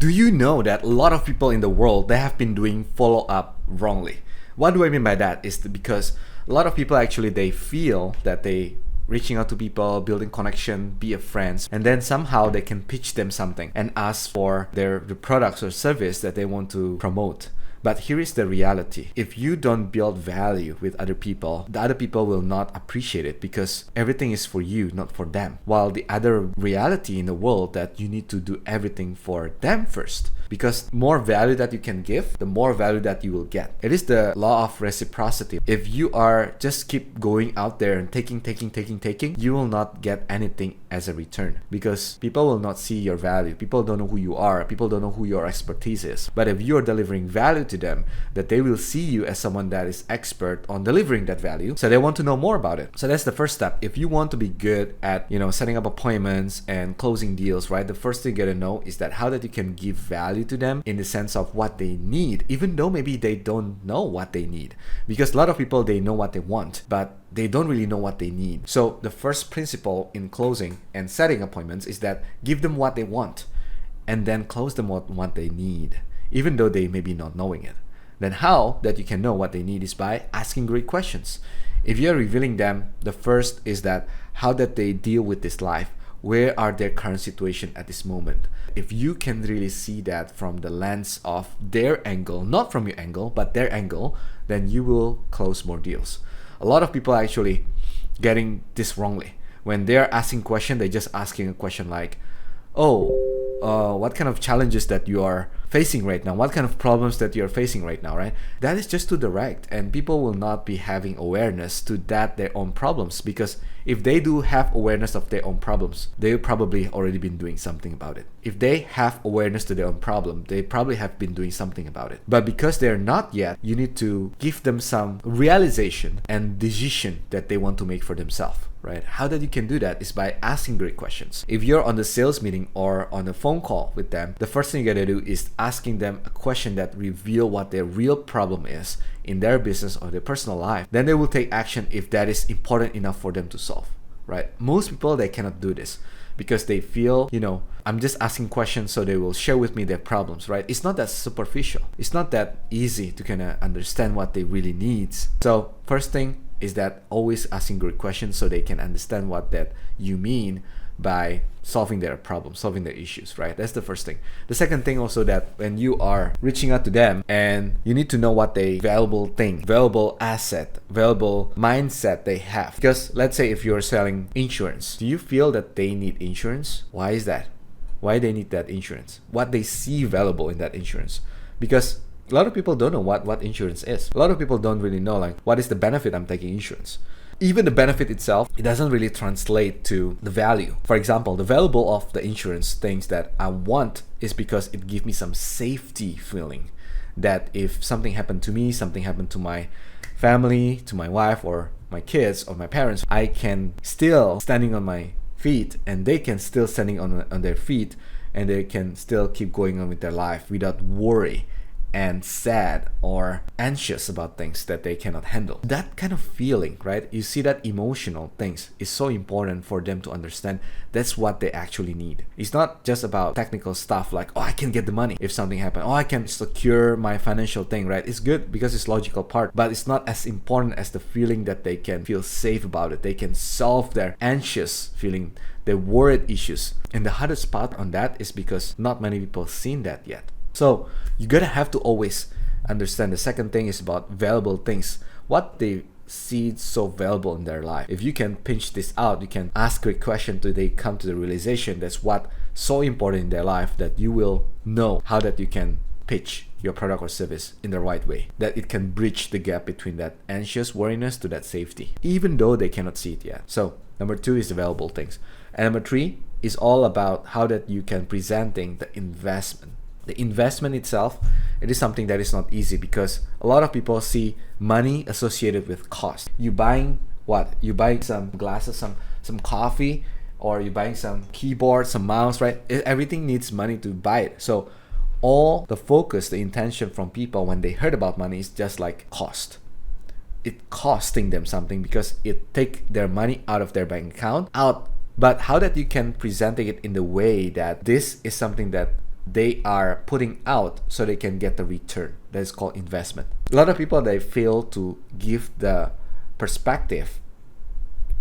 Do you know that a lot of people in the world, they have been doing follow-up wrongly? What do I mean by that is because a lot of people actually, they feel that they reaching out to people, building connection, be a friends, and then somehow they can pitch them something and ask for the products or service that they want to promote. But here is the reality. If you don't build value with other people, the other people will not appreciate it because everything is for you, not for them. While the other reality in the world that you need to do everything for them first. Because more value that you can give, the more value that you will get. It is the law of reciprocity. If you are just keep going out there and taking, you will not get anything as a return because people will not see your value. People don't know who you are. People don't know who your expertise is. But if you are delivering value to them, that they will see you as someone that is expert on delivering that value, so they want to know more about it. So that's the first step. If you want to be good at, setting up appointments and closing deals, right? The first thing you gotta know is that how that you can give value to them in the sense of what they need, even though maybe they don't know what they need. Because a lot of people, they know what they want, but they don't really know what they need. So the first principle in closing and setting appointments is that give them what they want and then close them on what they need, even though they may be not knowing it. Then how that you can know what they need is by asking great questions. If you're revealing them, the first is that how that they deal with this life. Where are their current situation at this moment? If you can really see that from the lens of their angle, not from your angle, but their angle, then you will close more deals. A lot of people are actually getting this wrongly. When they're asking question, they're just asking a question like, what kind of challenges that you are facing right now? What kind of problems that you're facing right now, right? That is just too direct, and people will not be having awareness to that their own problems, because if they do have awareness of their own problems, they probably already been doing something about it. If they have awareness to their own problem, they probably have been doing something about it. But because they're not yet, you need to give them some realization and decision that they want to make for themselves. Right? How that you can do that is by asking great questions. If you're on the sales meeting or on a phone call with them, the first thing you gotta do is asking them a question that reveal what their real problem is in their business or their personal life. Then they will take action if that is important enough for them to solve. Right? Most people, they cannot do this because they feel, I'm just asking questions so they will share with me their problems, right? It's not that superficial. It's not that easy to kind of understand what they really need. So first thing is that always asking good questions so they can understand what that you mean by solving their problems, solving their issues, right? That's the first thing. The second thing also, that when you are reaching out to them, and you need to know what they valuable thing, valuable asset, valuable mindset they have. Because let's say if you're selling insurance, do you feel that they need insurance? Why is that? Why they need that insurance? What they see valuable in that insurance? Because a lot of people don't know what insurance is. A lot of people don't really know, like, what is the benefit I'm taking insurance? Even the benefit itself, it doesn't really translate to the value. For example, the valuable of the insurance things that I want is because it gives me some safety feeling that if something happened to me, something happened to my family, to my wife or my kids or my parents, I can still standing on my feet and they can still standing on their feet, and they can still keep going on with their life without worry and sad or anxious about things that they cannot handle. That kind of feeling, right? You see, that emotional things is so important for them to understand. That's what they actually need. It's not just about technical stuff like, I can get the money if something happens. I can secure my financial thing, right? It's good because it's logical part, but it's not as important as the feeling that they can feel safe about it. They can solve their anxious feeling, their worried issues. And the hardest part on that is because not many people seen that yet. So you gotta have to always understand. The second thing is about valuable things, what they see so valuable in their life. If you can pinch this out, you can ask great question till they come to the realization that's what so important in their life, that you will know how that you can pitch your product or service in the right way, that it can bridge the gap between that anxious worriness to that safety, even though they cannot see it yet. So number 2 is the valuable things. And number 3 is all about how that you can presenting the investment. The investment itself, it is something that is not easy because a lot of people see money associated with cost. You buying what? You buying some glasses, some coffee, or you buying some keyboard, some mouse, right? Everything needs money to buy it. So all the focus, the intention from people when they heard about money is just like cost. It costing them something because it take their money out of their bank account, out. But how that you can presenting it in the way that this is something that they are putting out so they can get the return. That is called investment. A lot of people, they fail to give the perspective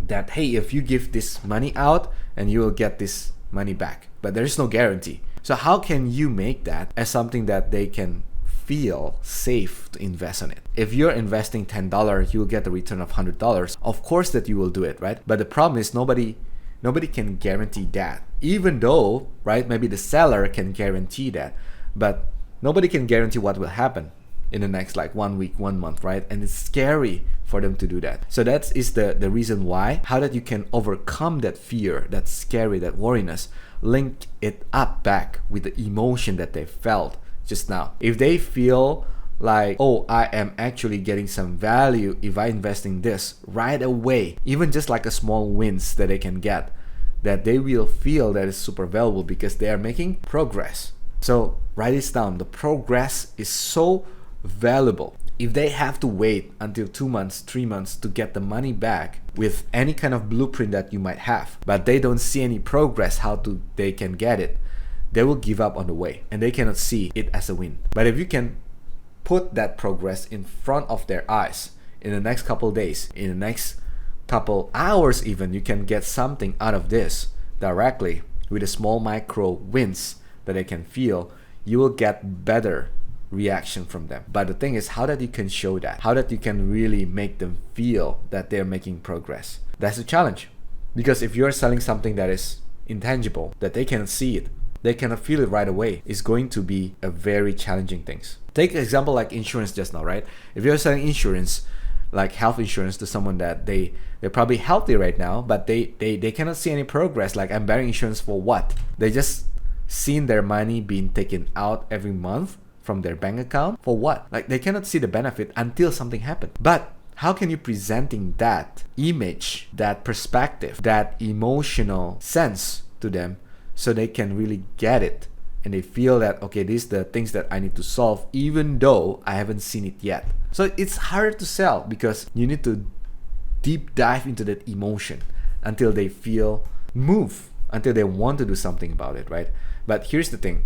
that, hey, if you give this money out and you will get this money back, but there is no guarantee. So how can you make that as something that they can feel safe to invest on it? If you're investing $10, you'll get the return of $100. Of course that you will do it, right? But the problem is nobody can guarantee that. Even though, right, maybe the seller can guarantee that, but nobody can guarantee what will happen in the next like 1 week, 1 month, right? And it's scary for them to do that. So that is the reason why, how that you can overcome that fear, that scary, that worriness, link it up back with the emotion that they felt just now. If they feel like, oh, I am actually getting some value if I invest in this right away, even just like a small wins that they can get, that they will feel that is super valuable because they are making progress. So write this down. The progress is so valuable. If they have to wait until 2 months, 3 months to get the money back with any kind of blueprint that you might have, but they don't see any progress they can get it, they will give up on the way and they cannot see it as a win. But if you can put that progress in front of their eyes in the next couple days, in the next couple hours even, you can get something out of this directly with a small micro wins that they can feel, you will get better reaction from them. But the thing is how that you can show that, how that you can really make them feel that they're making progress. That's the challenge. Because if you're selling something that is intangible, that they cannot see it, they cannot feel it right away, it's going to be a very challenging thing. Take an example like insurance just now, right? If you're selling insurance, like health insurance to someone that they're probably healthy right now, but they cannot see any progress. Like, I'm buying insurance for what? They just seen their money being taken out every month from their bank account for what? Like, they cannot see the benefit until something happened. But how can you presenting that image, that perspective, that emotional sense to them so they can really get it and they feel that, okay, these are the things that I need to solve even though I haven't seen it yet. So it's harder to sell because you need to deep dive into that emotion until they feel moved, until they want to do something about it, right? But here's the thing.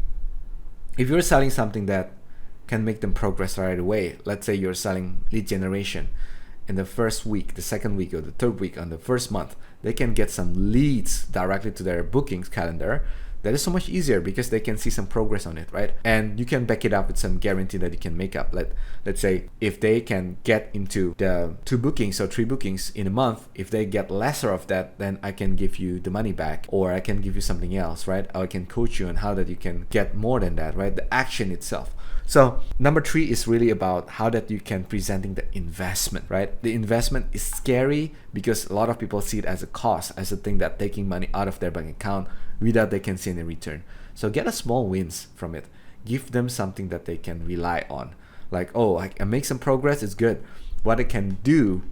If you're selling something that can make them progress right away, let's say you're selling lead generation, in the first week, the second week, or the third week, on the first month, they can get some leads directly to their bookings calendar. That is so much easier because they can see some progress on it, right? And you can back it up with some guarantee that you can make up. Let's say if they can get into the 2 bookings or 3 bookings in a month, if they get lesser of that, then I can give you the money back, or I can give you something else, right? Or I can coach you on how that you can get more than that, right? The action itself. So number 3 is really about how that you can presenting the investment, right? The investment is scary because a lot of people see it as a cost, as a thing that taking money out of their bank account without they can see any return. So get a small wins from it. Give them something that they can rely on. Like, oh, I make some progress, it's good. What I can do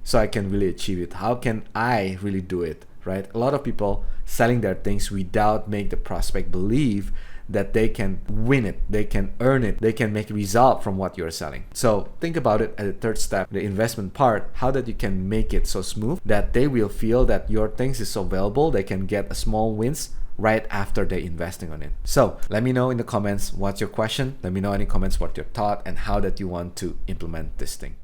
so I can really achieve it. How can I really do it, right? A lot of people selling their things without make the prospect believe that they can win it, they can earn it, they can make a result from what you're selling. So think about it at the third step, the investment part, how that you can make it so smooth that they will feel that your things is so valuable, they can get a small wins right after they're investing on it. So let me know in the comments what's your question. Let me know any comments what your thought and how that you want to implement this thing.